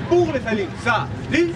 Pour les familles, ça dit.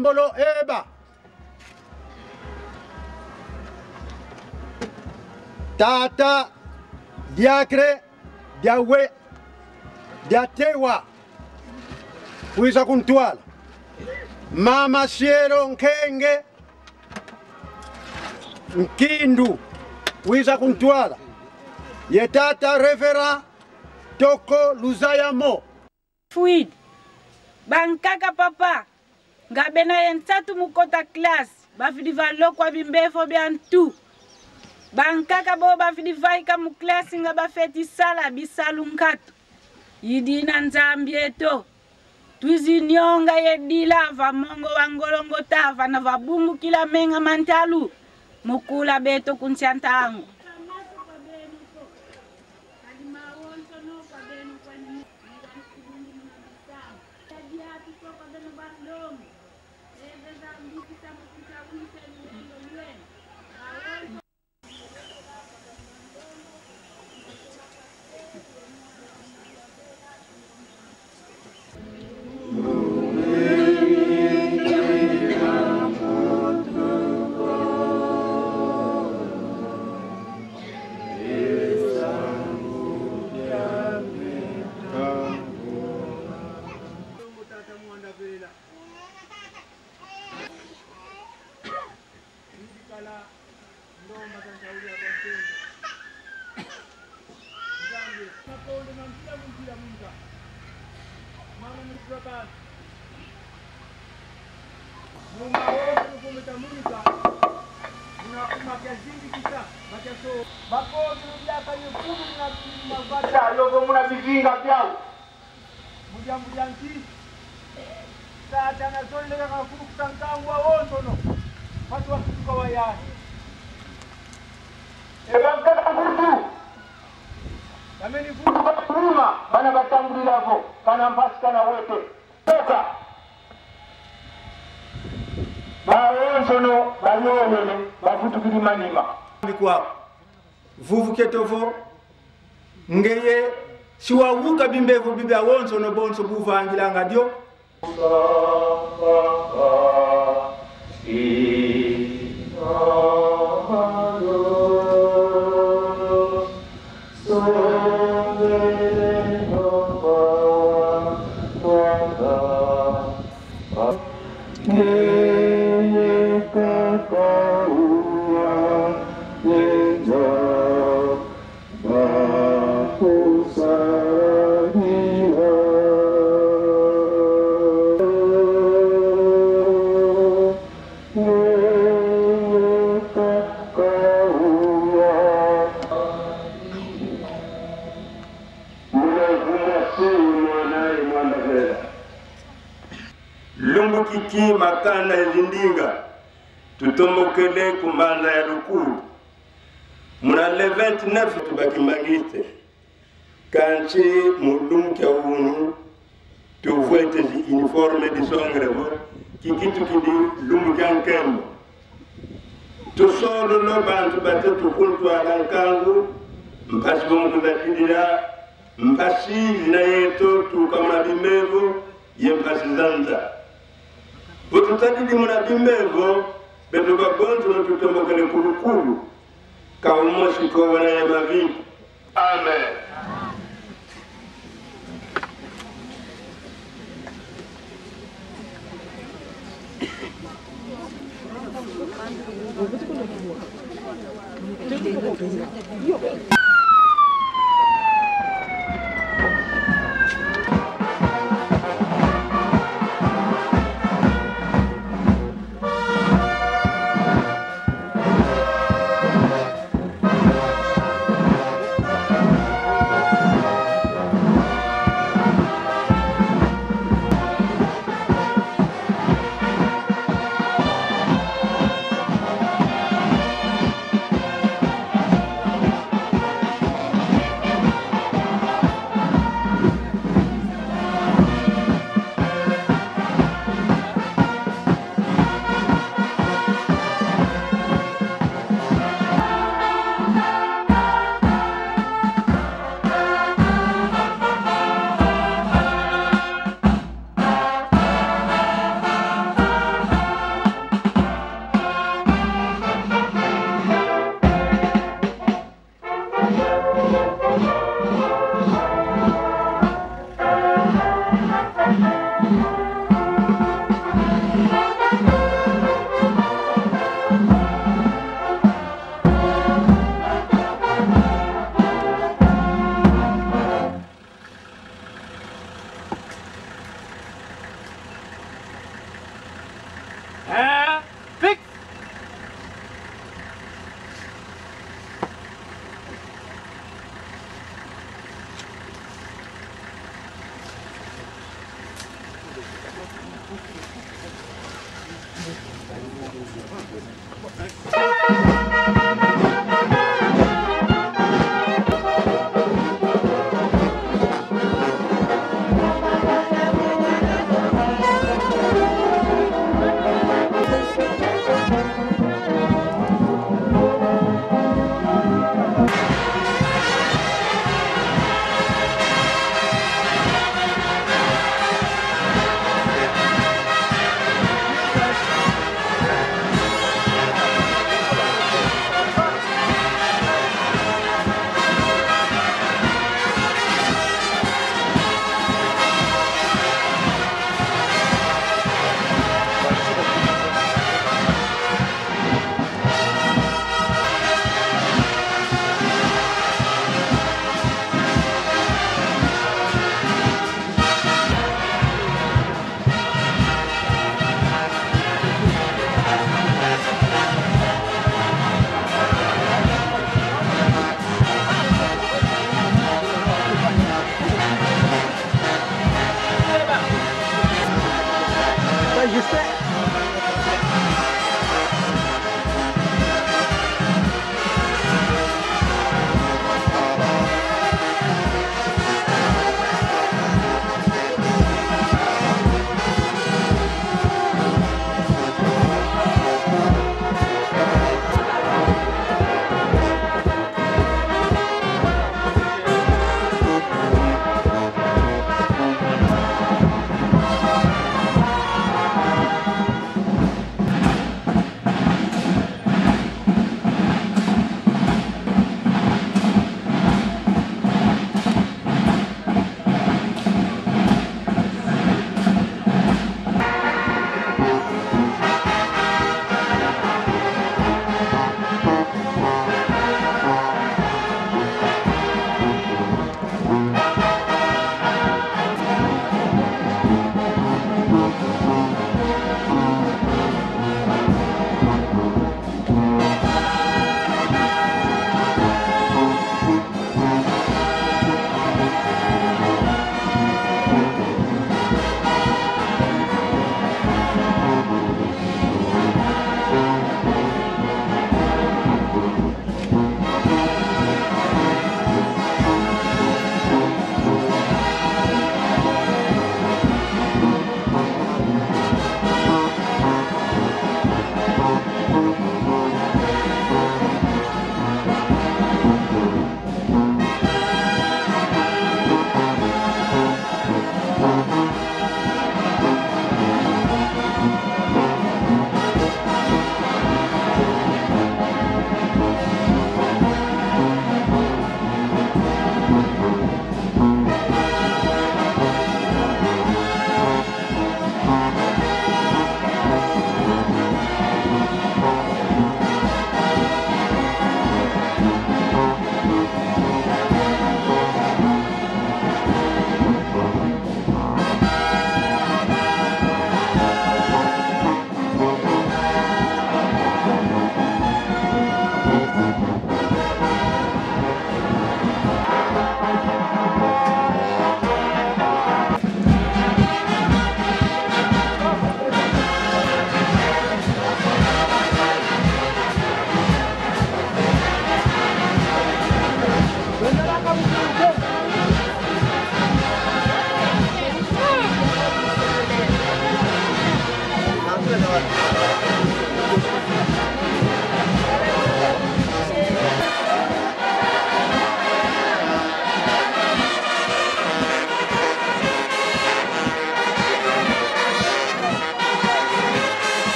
Ndombolo eba. Tata diakre diawe diatewa kuisa kuntwala mama siero nkenge nkindu kuisa kuntwala ye tata refera toko luzayamo Fuid bankaka papa ngabena yensatu mukota class bafidi valokwa bimbefo byantu bankaka bo bafidi vaika mu class nga bafeti sala bisalu nkatu yidina nzambi eto twizinyonga yedila va mongo wangolongo tava na vabungu kila menga mantalu mukula beto kunchantango bana batangulirako kana mpasikana wote toka baonsono bayonene bafutukilimanima bikwa vuvu ketovo ngeye siwawuka bimbevo bibya wonso no bonso buvangilanga dio Lumbu kiki makana elindinga tutombokele kumbanda ya lukulu muna le 29 tubakimbangite kanchi mulum kya unu tu voete di uniforme di songrevo kikitu kidi lumbu kyankembo tu solo no bantu batetu kuntu alankangu mpasi bomu kudakidira mpasi na yeto tu kama bimevo yempasi zanza Bututadidi muna bimbevo beto babonzo na tutombokele kulukulu ka umoshi kwa wana ya mavipi. Amen.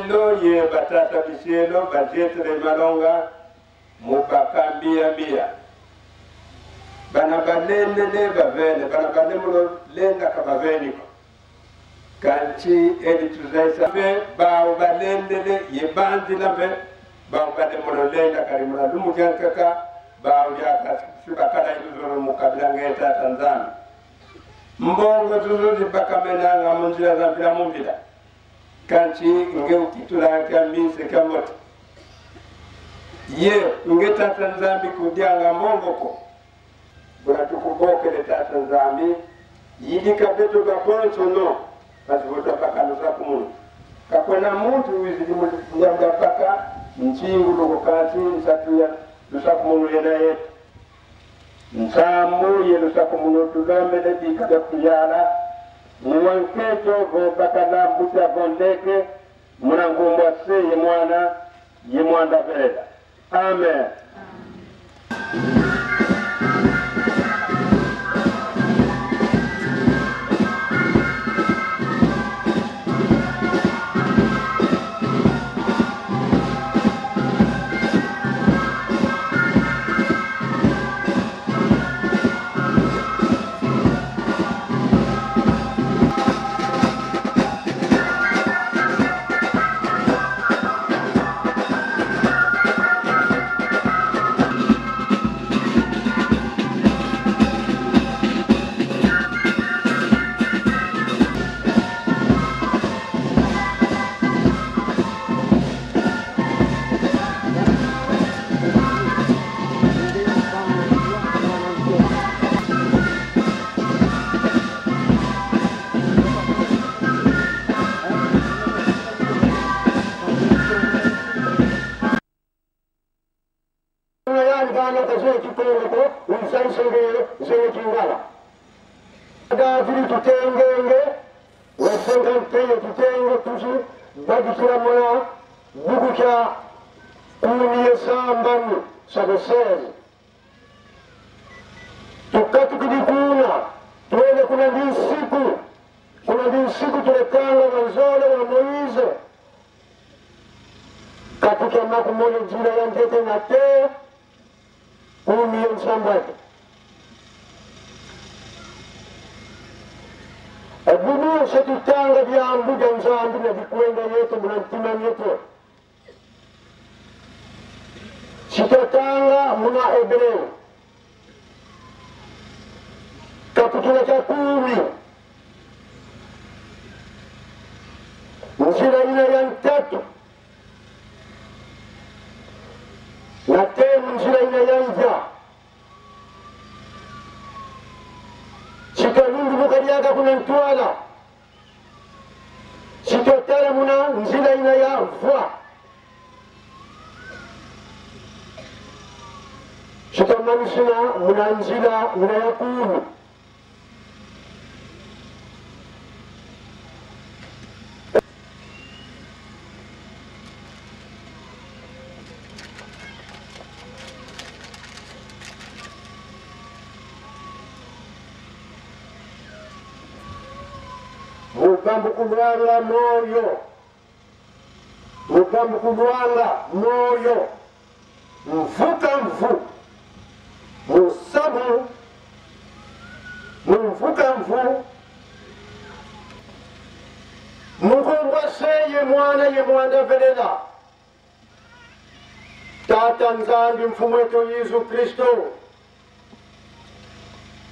lelo ye batata bishelo bajetere malonga mubakambia mbia bana balendele bavene bana banemulo lenda kabaveniko kanchi edi tuzaisa be bawo balendele ye bandi lambe bawo banemulo lenda karimuna lumu jankaka bawo jaka sibakala iluzoro mukabila ngeta Tanzania mbongo zuzuzi bakamena ngamunjira zambila mumbila kanchi nge ukitula kamise kamoto ye nge tata nzambi kudianga mbongoko buna tukuboke le tata nzambi yidi kabeto gabonso no basi vota paka nusa kumunu kakwena muntu wizidi nyamba paka nchingu luko kanchi nsatuya nusa kumunu yena yetu nsamu ye nusa kumunu tugamele dikada kuyala mwanketo go bakala mbuta bondeke mwanangomba se ye mwana ye mwanda veda amen. Sitatanga muna Hebreu kapitula cha 10 njira ina ya 3 na tena njira ina ya 1 sikalungu mukariaga kuna ntwala sitotara muna njira ina ya 20 Shikamanishina munanjila munayakunu Mugambu kulwanga moyo Mugambu kulwanga moyo Mvuka mvu Musabu Mvuka mvu Mukungwase ye mwanda velela Tata nzambi mfumu wetu Yesu Kristo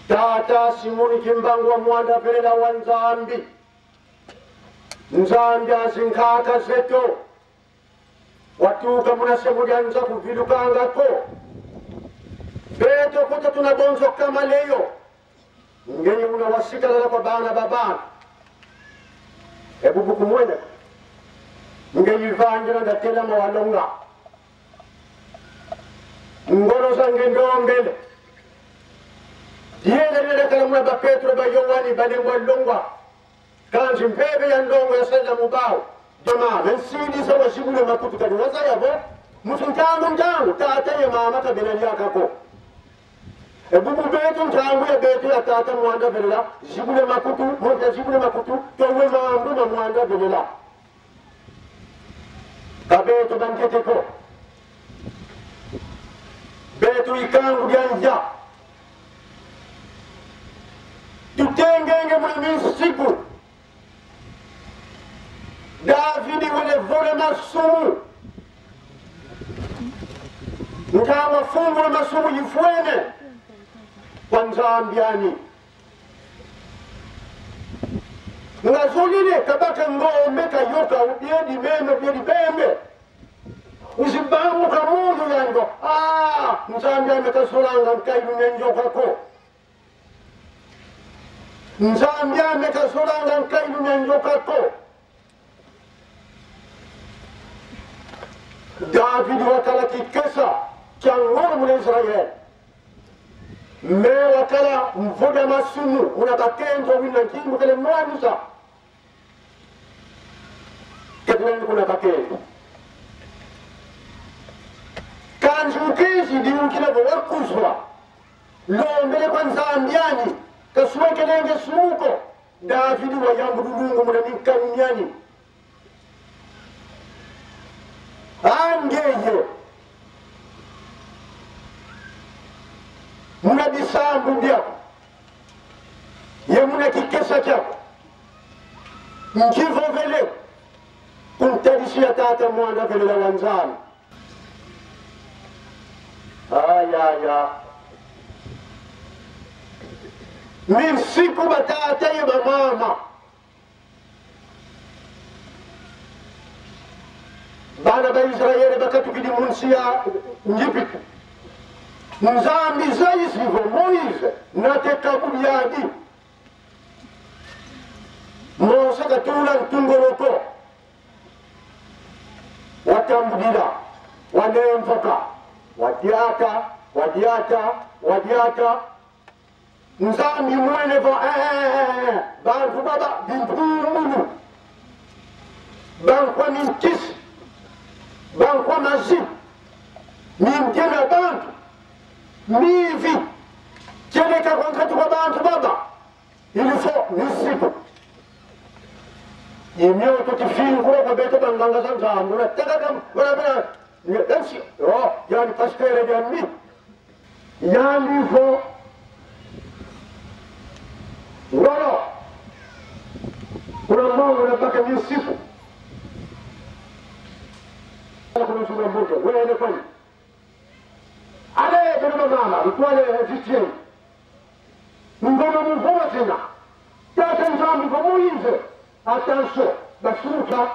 Tata Simoni Kimbangu wa mwanda velela wa nzambi Nzambi azinkaka zeto Watuka munasemulianza kuvilukangako Beto kuta tunabonzo kama leo Ngenye unawasikala kwa bana babana Ebu buku mwene Ngenye ivanjira ndatela mawalonga Ngoro zange ndombele Diele nile kalamuna ba Petro ba Yohani ba lengwa longa Kanzi mpebe ya ndongo ya senda mubao Jama, vensidi sa washibule makutu kani wasa yabo Musuntangu tata ye mama kabinali yakako Ebubu betu ntangu ya betu ya tata mwanda velela Jibule makutu, mwanda jibule makutu Towe maambu na mwanda velela abeto banketeko betu ikangu byanja tutengenge mwini siku Davidi wale vole masumu nkawa fungu masumu yifwene kwa Nzambiani ngazulile kabaka ngombe kayoka ubiedi meme ubiedi bembe usibamu kamundu yango Nzambiani kasolanga mkaidu nenjokako Nzambiani kasolanga mkaidu nenjokako David wakala kikesa changoro mule Israel me wakala mvoda masumu unabakenzo wina kimbu kele mwanusa ketuleni kuna bakenzo kanjukizi diukile wakuzwa lombele kwa Nzambiani kasuweke lenge sumuko David wayambu dudungu mule minkanyani angeye muna bisambu byako ye muna kikesa chako nkivo vele kumtarishia tata mwanda vele la wanzani ayaya minsiku batata ye bamama bana ba Israeli bakatukidi munsia njipiti Nzambi zaisivo Moise natekabuliyadi Mose katula ntungoloko watambulira wanemfoka wadiata Nzambi mwenevo bantu baba bimpumulu bankwa ninkisi bankwa mazi ninkena bantu mivi keleka konkati kwa bantu baba ilifo nisipo imyoto kifingura kwa beto banganga za Nzambi unataka kama wanabena dansi yani paskere ya mi yani fo wala kuna mambo unataka nisipo kuna sura moja wewe ni kwani ale beno mama utwale vitieni ngoma mvua tena tata Nzambi kwa Moise attention basuka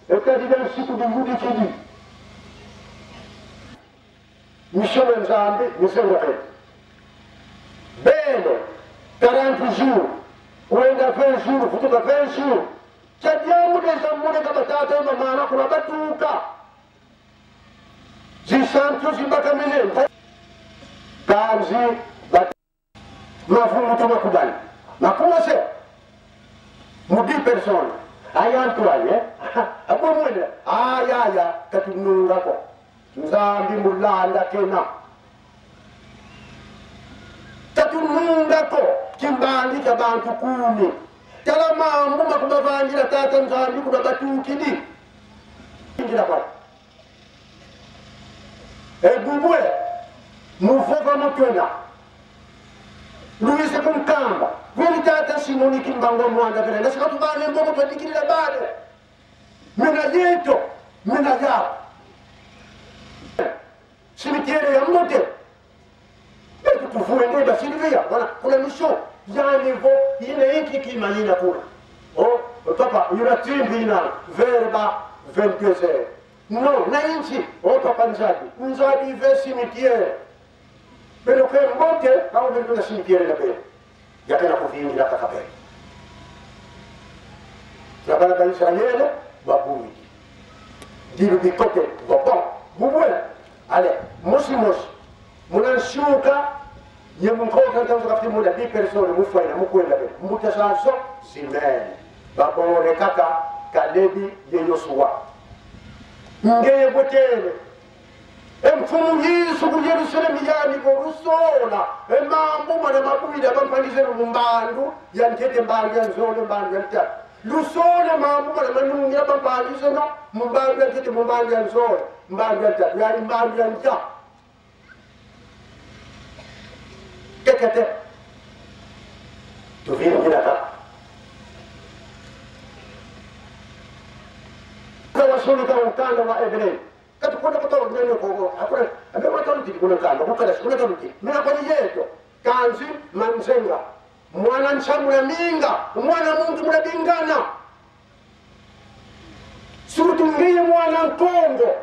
ekadida siku dingudi kidi mishome Nzambi misenga bene 40 jours uenda 20 jours futuka 20 jours chadiamu desa mune kama tata mama kuna batuka zisantu zimbaka mene kanzi mafumu tuma kubali makumase mudi person ayantuaye abo mwene ayaya katununga ko Nzambi mulanda kena katununga ko kimbali ka bantu kumi kala mambu makubavangira tata Nzambi kuna batukidi ngira kwa ebubwe muvuva mutwena Luise kumkamba veli tata Simoni kimbango mwanda vile nasika tubane mbogo twadikirira bade mina yeto mina ya simitiere ya mbote betu tufue ndeba silivia wana kuna misho yani vo ine iki kimalina kuna papa yura timbi ina verba 22 no na inchi papa Nzambi ve simitiere pero que mbote au vile na simitiere na bele yakana kufingi la kakabele la bana ba Israeli babui diru bikote baba bubwe ale musimos munanshuka ye munkoka ntanzo kafti mula di persone mufwaina mukwenda bele mbuta sanso simene babore kaka Kalebi ye Yosua ngeye botele emfumu yisu ku Yerusalemu yani ko rusola emambu mane mabwida bampangize mumbandu yantete mbandu yanzole mbandu yanta lusona mambo bana manungira bambali zona mumbandu yakiti mumbandu yanzora mbandu yanta yari mbandu yanta kekete tuvini kilaka wasoni ka ukanda wa Ibrahim kati kuna kutoa neno kwa hakuna ambaye watu kuna kanda kukada kuna taruti mina kwa yeto kanzi manzenga mwana nchamula minga mwana muntu mulabingana surutungiye mwana nkongo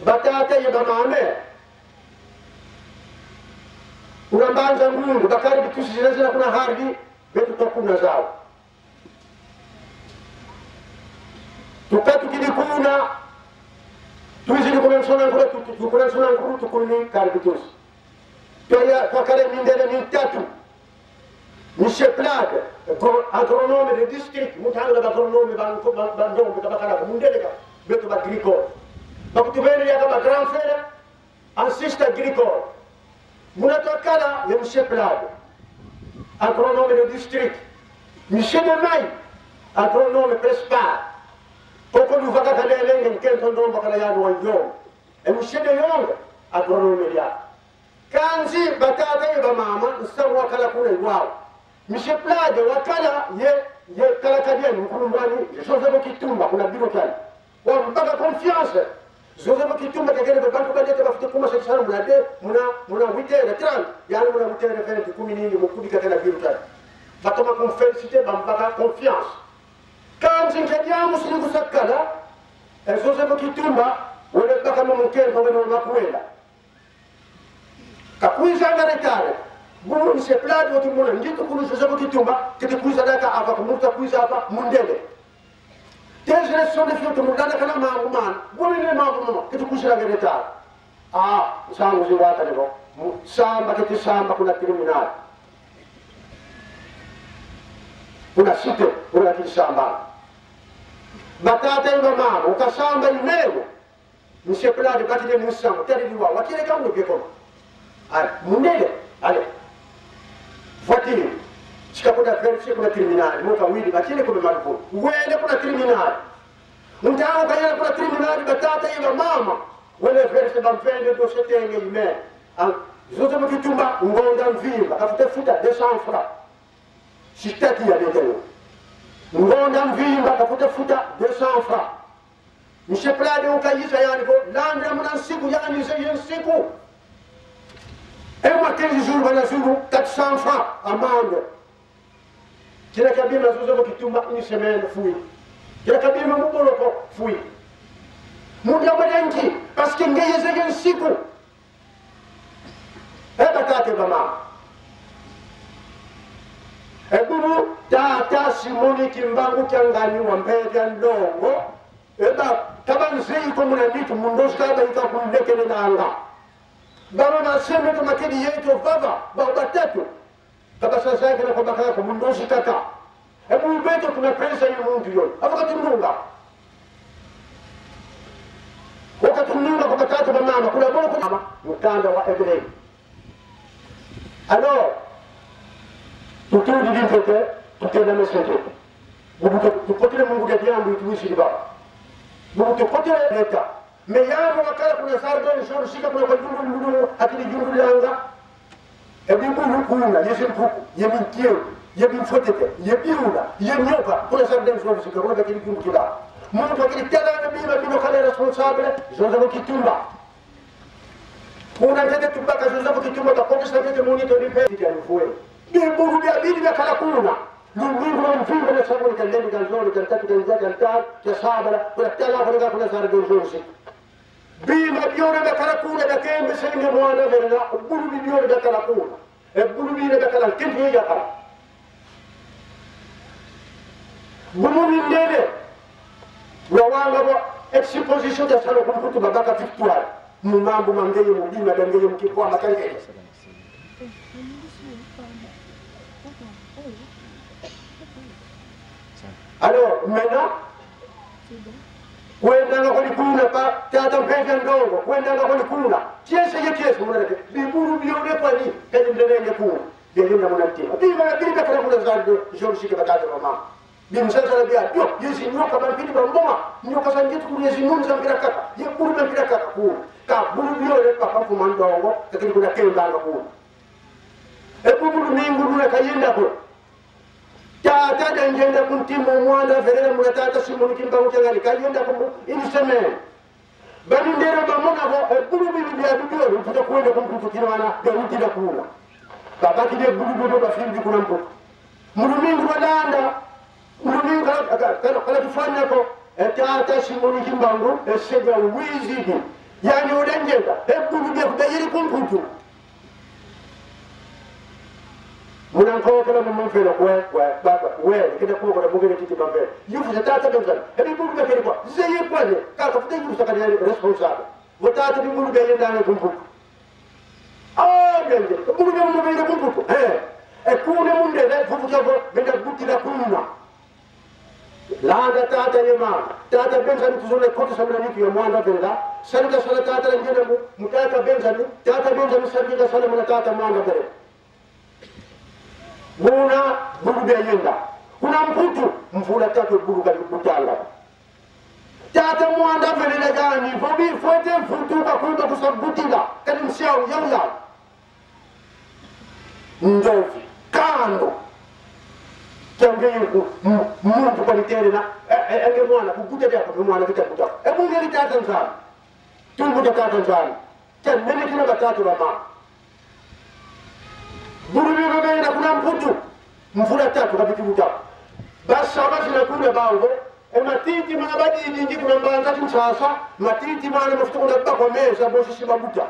batata ye bamame unambanza mungu bakari bitusi zina kuna harbi betu tokuna zao tukatu kilikuna tuizili kuna nsona nkura tukuna nsona nkuru tukuni karbitus kwa kare mindele mintatu Monsieur Plade agronome de district mutanga agronome bandongo kabakara mundele ka betu agricole bakutubeni ya kama grand frère assiste agricole munatokana ya Monsieur Plade agronome de district Monsieur de May agronome principal Poko nous va caler l'engue qui est en train de faire la joie. Et monsieur de Yong agronome ya. Kanzi batata ye bamama nsawa kala kuna iwao. Monsieur Plade wakala ye kala kadia mkumbani. Joseph Kitumba kuna biro kali. Wa mpaka confiance. Joseph Kitumba kagere kwa banko budget bafite kuma sekisana muna 8h30 yani muna 8h20 10 mukubika kana biro kali. Batoma kon féliciter bambaka confiance. Kanzi nkadiamu siliku sakala Joseph Kitumba wale baka mumkendo wale makuela kakuiza ngaretare bumu ni se Plade wotu mona ngito kulu Joseph Kitumba kiti kuiza daka ava kumuta kuiza hapa mundele tezele sonde fioto mundana kana mangu man bumu ni mangu mama kiti kuiza ngaretare sangu ziwata lego samba kiti samba kuna criminal kuna site kuna kiti samba batata iba mama ukasamba imego Monsieur Plade bati de musamba tari diwa wakile kamu beko ale mundele ale voiture sikapoda verifie kuna criminal moka wili bakile kuna marufu wele kuna criminal mtao kayana kuna criminal batata iba mama wele verifie bamfende do setenge ime zote mkitumba ngonda mvimba kafuta futa 200 francs sitati ya detelo ngonda mvimba kafuta futa 200 francs Monsieur Plade ukayiza yani ko landra muna siku yani zeyen siku et moi 15 jours bana jour 400 francs amende kila kabima zozo kitumba une semaine fouille kila kabima mubolo ko fouille mundi abadanki parce que ngeye zeyen siku batate bama bubu tata simoni kimbangu kyangani wa mpete ndongo eba taban sei ko mun amitu mun dos ka ba ka kun lekene nanga baro na seme to makedi yeto baba ba batatu kaba sasa kana ko bakaya ko mun dos kaka e mun beto kuna pesa yi mun diyo afaka tununga wakati tununga ko batatu ba mama kuna bolo ko mama mutanda wa Ibrahim alors tutu di dinfete tutu na mesete bubu to potele mungu de diambu tuwisi di ba buku kote leta me yango wakala kuna sardo nshoro shika kuna kwa jungu akili jungu yanga ebi bulu kuna yesin kuku yemin kiyo yemin fotete yebiuna yenyoka kuna sardo nshoro shika kuna akili jungu kila mungu akili tela na bima bino kale responsable Joseph Kitumba kuna tete tubaka Joseph Kitumba ta kote sabete monito ni pe ya mfuwe bi bulu bi abidi bi kala kuna Lungo mfingo na sababu kandeni kanzoni kantatu kanzaka kantar ya sabala kuna tela kuna kuna sara dozosi bima biore da kala kuna da kembe senge mwana verna bulu bi biore da kala kuna e bulu bi da kala kembe ya kala bulu bi ndele wawanga wa exposition da sala kumputu babaka victoire mumambo mangeye mudima dangeye mkipwa makangeye alors maintenant kwenda ngakoni kuna pa tata mpenda ndongo kwenda ngakoni kuna kiese ye kiese mwana ke biburu bione kwani kadi mdenenge kuna yenda munantima bima bima kala kuna zaldo jorshi ke batata mama bim sala biya yo yesi nyoka bampini bamboma nyoka sanjitu ku yesi nun sam kira kaka ye buru ban kira kaka ku ka buru biyo le papa ko man dongo takiri kuna kenda ku e buru ningu na kayenda ko tata danjenda kuntimu mwanda ferere muna tata simuni kimba uchangani kayenda ko ini semaine bani ndero bamona ko e buru bibi biya biyo le puta kwenda kumputu kirwana de utida kuna babaki de buru bibi ba findi kuna mpo mulumingu wadanda mulumingu kala kifanya ko tata simuni kimbangu esega wizidi yani udanjenda e buru bibi kudayiri kumputu munanko kala mumfela we kida ko ko bugene titi bambe yufu tata bengal e bi buru bibi ko zeye kwale ka ka fude yufu sakani responsable votata bi buru bibi ndane kumputu gende buru bibi mo be kumputu e kuna munde da fufu jogo benda butti da kuna langa tata yema tata bengal tuzule ko samna ni yo mwanda benda sarga sala tata ngene mu mutaka bengal sarga sala mun tata mwanda benda muna buru be yenda kuna mputu mvula tatu buru ga butanga tata mwanda benda gani fobi fote mfutu ka kundo kusabutila kadi msiao yauya ndovi kando tange yuko muntu kwa literina enge mwana kukuta dia kwa mwana kitakuta mungu ni tata nzani tungu tata nzani nene kina batatu mama buru bibi benda kuna mputu mvula tatu kabituta basa basi na kuna bango matiti mabadi nyingi kuna mbanza sasa matiti mwana mfuko na kwa meza bosi sibabuta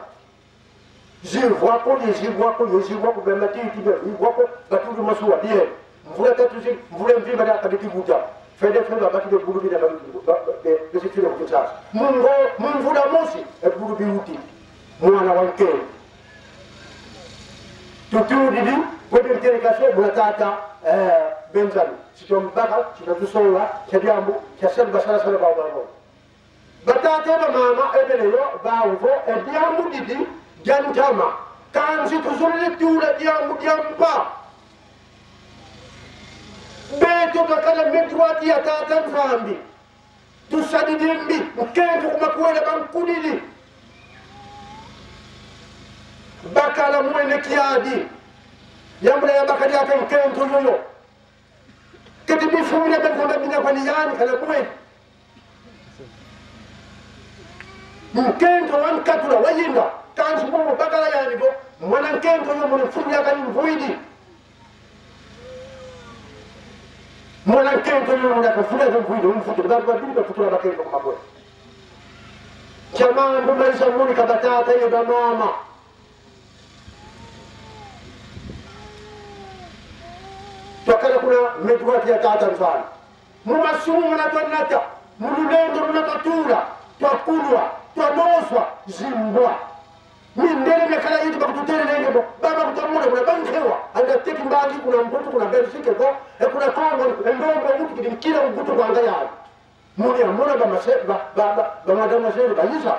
jivwa ko be matiti be ko batu masuwa bien mvula tatu zi mvula mvimba da kabituta fede fede baki de buru bibi da de sikile ko sasa mungo mvula mosi e buru biuti mwana wanke tutu didi ko de telekasho bunatata benzali sitom baka sinatusonga kyambu kyasabba sala sala bawo batate ba mama ebeleyo bawo ebyambu didi jantama kanzi tuzulile tula dyambu dyampa beto bakala medwati ya tata nzambi tusadidimbi mkento kumakwela bankudili bakala mwene kiadi yambula ya bakali aka mkento yoyo kati bifumile benzamba bina kwa niyani kala kwe mkento wankatula wayinga kansu mungu bakala yani bo mwana mkento yoyo mwana mfumile aka mvuidi mwana mkento yoyo mwana mfumile aka mvuidi mfutu bada bada futura bakendo kumakwe chamandu maisha muni kabatata yoda mama tukala kuna medwati ya tata mfano mumasumu mnatwanata mululendo mnatutula twakulwa twanoswa zimbwa mindele mekala yitu bakututere nengebo baba kutamule kuna bankewa anda teki mbagi kuna mbutu kuna belsike ko kuna kongo ndongo mbutu kidimkila mbutu kwa anga yao muni ya muna ba madama seri bayisa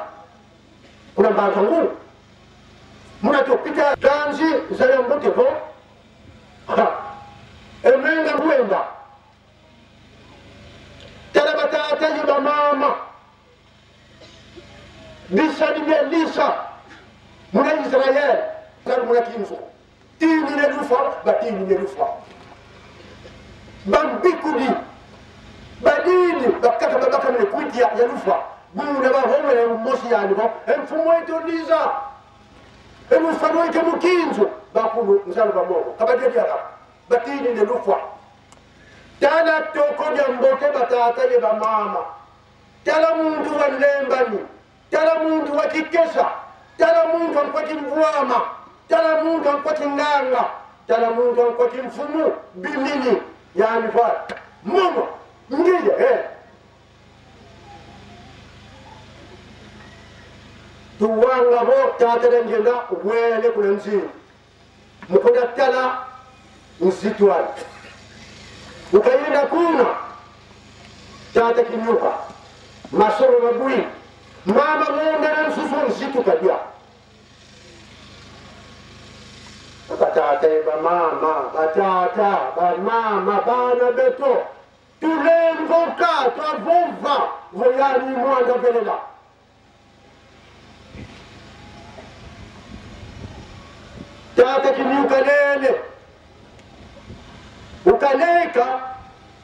kuna mbaka nguu muna tupita ganzi zaya mbuti ko emenga kwenda tarabatata yuba mama bisa dibia lisa muna Israel kar muna kinso tini ne rufa batini ne rufa bambikudi badini bakaka babaka ne kwiti ya rufa buna ba howe mosi yani ko emfumo eto lisa emufano eke mukinzo bakulu nzalo bamogo kabadeli aka batini ne lufwa tala toko jambote batata ye ba mama tala muntu wa lembani tala muntu wa kikesa tala muntu wa kimvuama tala muntu wa kinganga tala muntu wa kimfumu bimini yani kwa mumo ngije tuwanga bo tata njenda wele kuna nzi mukoda tala usitwali ukaenda kuna tata kinyuka masoro mabui mama mwenda na msusu msitu kajia batata ba mama batata ba mama bana beto tulenvoka twavova voyani mwanda velela tata kimiukalele ukaleka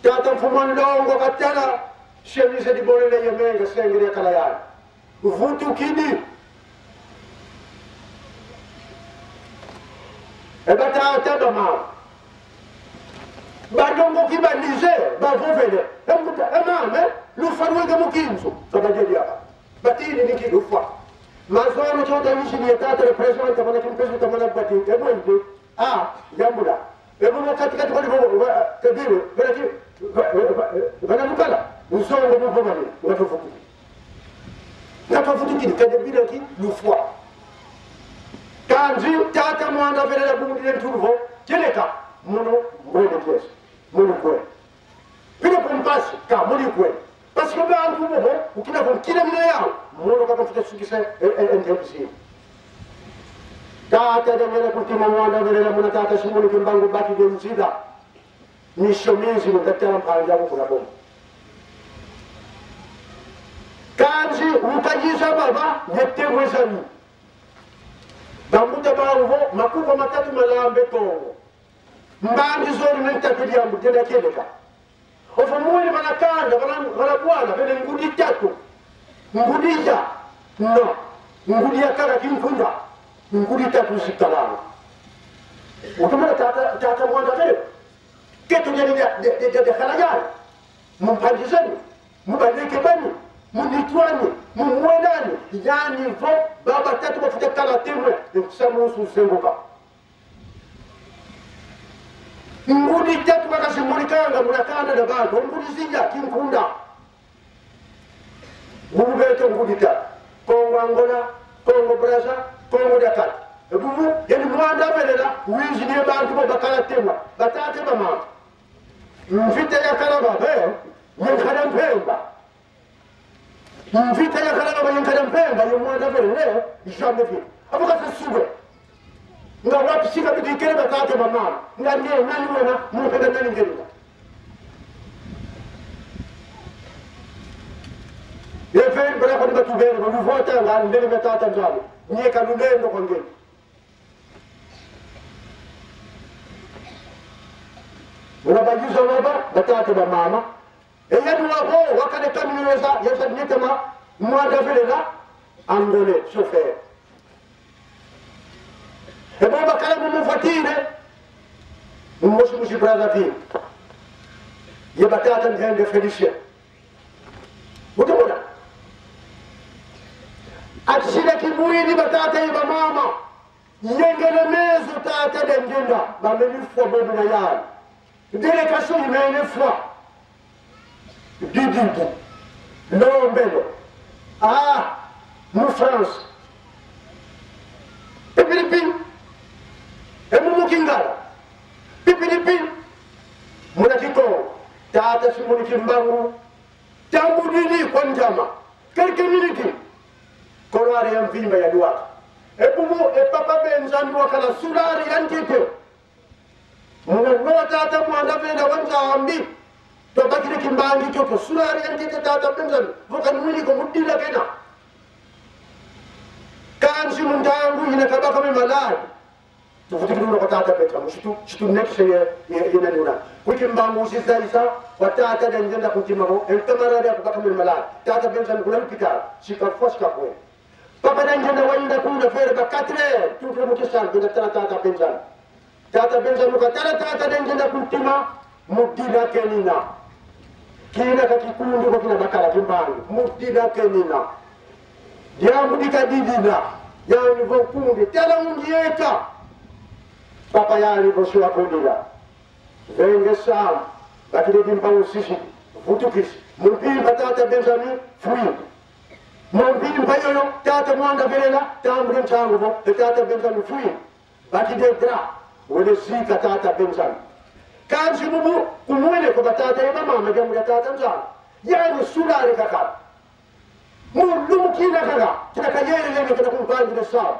tata mfumondongo katala shemise di bolele yemenga sengere kala yana uvutu kidi eba tata ba mama badongo kibalize bavovele emame lufarwega mukinzo kabajeliya batini nikilufa mazono chota yishi ni tata le president tamana kimpezo tamana bati ebwende jambula ebo katikati kwa libo kadiro belaki bana mukala usongo muvomani ngatofuti kidi kadebira ki lufwa kanji tata mwanga velela bumudile nturuvo jeleka mono mwende kesi mono kwe pile pompasi ka moli kwe parce que bantu bobo ukina ko kila mine yao mono ka futa sugise ndepsi tata de mena kutima mwanga velela muna tata shimoni kimbangu baki de mzida ni shomezi mtatara mpanja kuna bomo kanji utajiza baba yete mwezani bamuta bawo makuko matatu malambe tongo mbangi zori mentapili ya mutenda keleka ofa mwele banakanda banabwana bene ngudi tatu ngudija no ngudi ya kara kinkunda ngudi tatu sikalana utumana tata mwanda vele ketu de khalajani mumpandizani mubaleke bani munitwani mumwenani yani vo baba tatu bafuta kala temwe nkusamusu sengoka ngudi tatu bakasimulikanga munakanda na bantu ngudi zinja kinkunda bubete ngudi tatu Kongo Angola Kongo Brazza Kongo Dakar bubu yani mwanda belela wizi ni bantu bakala temwa batate bama mfite ya kala baba yenkhala mpemba mfite ya kala baba yenkhala mpemba yomwanda belela jambe fi abuka tsuwe nga wapi sika bidikere batate bama nga ndiye nani wena mupenda nani ngenda yefe bala ko batubere bo vota nga ndele batata njalo nyeka lulendo ko ngeni unabajuza waba batata ba mama eyadu wabo wakane kaminiweza yasadnitema mwanda velela angole chauffeur ebo bakala mumufatire mumushi mushi Brazzaville ye batata ngende Felicia butumuna atshila kibwini batata iba mama yengele mezo tata dengenda bamenifwa bobu na yali délégation humaine une fois Dididi Lombelo nous France Pipilipin et Mumukingala Pipilipin Munakiko Tata Simunikimbangu Tambudini Kwanjama quelques minutes Kolwari Yamvimba ya Duaka et Bumu et Papa Benzan Wakala Sulari Yantite mwana tata mwanda venda wanja ambi to bakire kimbangi chopo sulari yantite tata benzan vokan muni ko mudila kena kansi mundangu ina kabaka me malad to futikiro ko tata petra mushitu next yena nuna kukimbangu sisaisa watata denjenda kutima ko el tamara da kabaka me malad tata benzan kulan pita sika foska ko papa denjenda wanda kuna fere bakatre tu ko mukisan ko tata benzan tata benza mukatala tata denjenda kuntima mudila kenina kina kakikundi ko kina bakala kimbangu mudila kenina ya mudika didina ya ni vokundi tela mungieka papa ya ni boswa kundila venge sam bakile dimbangu sisi futukis mupimba tata benza ni fui mupimba yoyo tata mwanda velela tambre changu vo tata benza ni fui bakide dra wale sika tata benzan kanji bubu kumwele ko batata ya mama gamu ya tata njana yani sulare kaka mulu kina kaka kina kayele lene kana kumpangi na sawa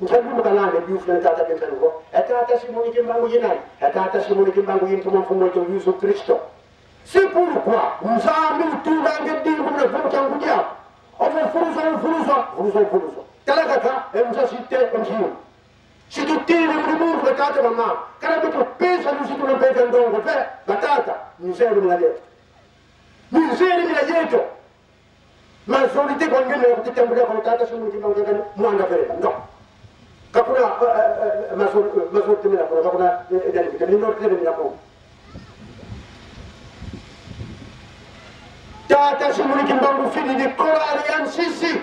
Ntabu kalane biufuna tata kentango. Tata simoni kimbangu yinai. Tata simoni kimbangu yin comme fumo to Yesu Kristo. C'est pourquoi nous avons tout dans le dire comme le bon temps dia. On va furuso. Talakata emsasite emsiu. Si tu tiri mrimu batata mama. Kana beto pesa nusi tu mpeka ndongo fe batata mzee mlaje. Mzee mlaje. Majorité quand ngene ko titambulia ko tata simoni kimbangu ngene mwanga vele. Non. Kapuna majorité mila ko kapuna edani ke minorité mila ko. Tata simoni kimbangu fini de kolarian sisi.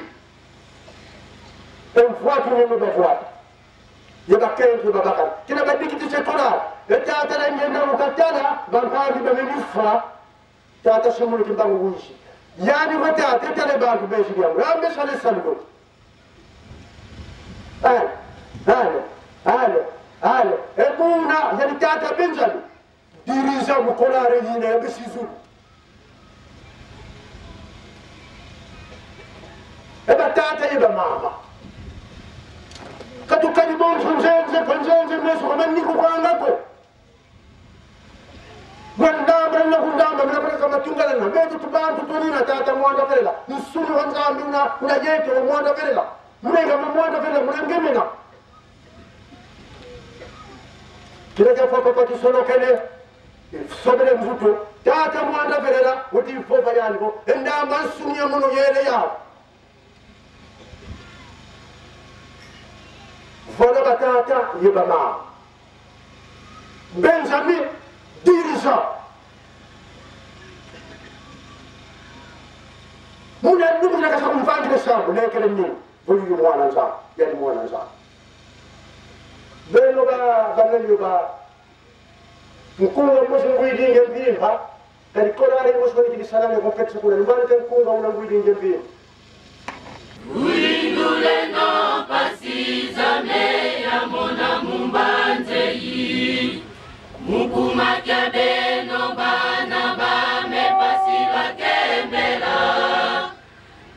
Une fois que nous nous voyons, il y a quelqu'un qui va voir. Qui n'a pas dit qu'il était là. Le théâtre a été dans le théâtre, dans le cadre de l'UFA, théâtre c'est mon qui va vous ici. Il y a un nouveau théâtre, il y a des banques de Belgique. Là, mais ça laisse ça le coup. Allez. Et bon, il y a le théâtre à Benjamin. Dirigeant mon colère et il y a un bisou. Et bien, théâtre, il y a maman. Katukani bon sonzenze meso kamani kukwanga ko gwandamba na kundamba na pesa matungala na betu tubantu tunina tata mwanda vela nisuru wanzambi una yeto mwanda vela munenga mwanda vela munengemena kile papa pati solo kele sobele mzuto tata mwanda vela uti fofa yango enda masunya muno yele yao. Voilà batata yebama. Benjamin dirigeant. Muna nubu na kasa kumfangi na sabu na kele ni voli mwana za yani mwana za. Beno ba banali ba. Mkunga mmoja ngwidi ngempini ha. Kali kola ale mmoja ngwidi sana na kompetisi kuna mbana tenkunga una ngwidi ngempini. Uindule no pasizame ya mona mumbanze yi Mukuma kya beno bana ba me pasila kembela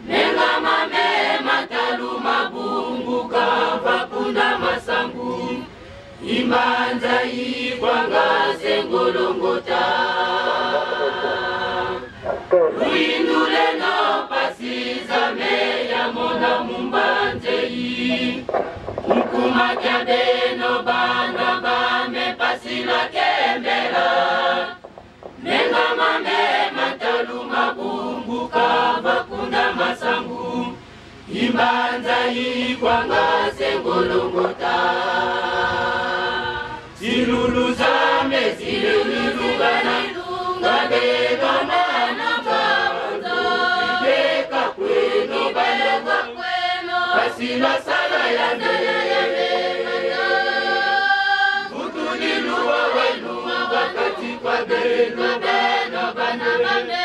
Menga mame matalu mabungu kava kunda masangu Imbanza yi kwanga sengolongota Uindule no pasizame ya mona mumbanze yi Mukuma kya beno bana ba me pasila kembela Menga mame matalu mabungu kava kunda masangu Imbanza yi kwanga sengolongota Silulu zame silulu gana Ngabeno mana Pasila sala ya mena Utuniluwa waluwa wakati kwa beno bana bane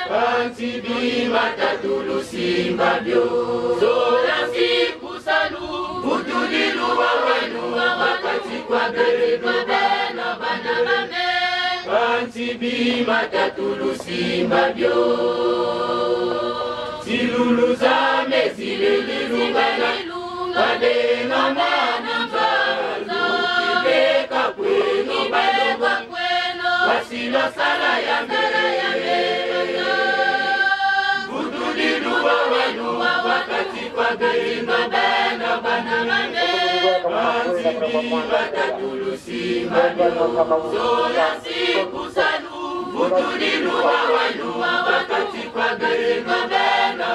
Pansi bima tatulu simba bio Zola siku salu Utuniluwa waluwa wakati kwa beno bana bane Pansi bima tatulu simba bio Silulu zame zililungana Kadena mana mbazo Kibeka kweno balongo Wasila sala ya mena Kutuliluwa waluwa wakati kwa beno bana Pansi bima tatulu simba Zoya siku salu Kutuliluwa waluwa wakati kwa beno bana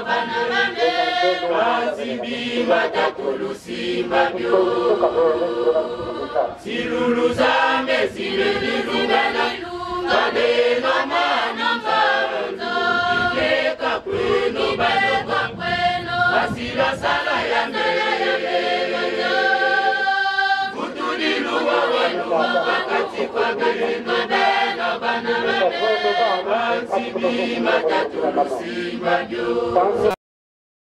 Pansi tatulu simba bio Silulu zame zililungana Kadena mana mbazo Kibeka kweno balongo Wasila sala ya mena Kutuliluwa waluwa wakati kwa beno bana Pansi tatulu simba bio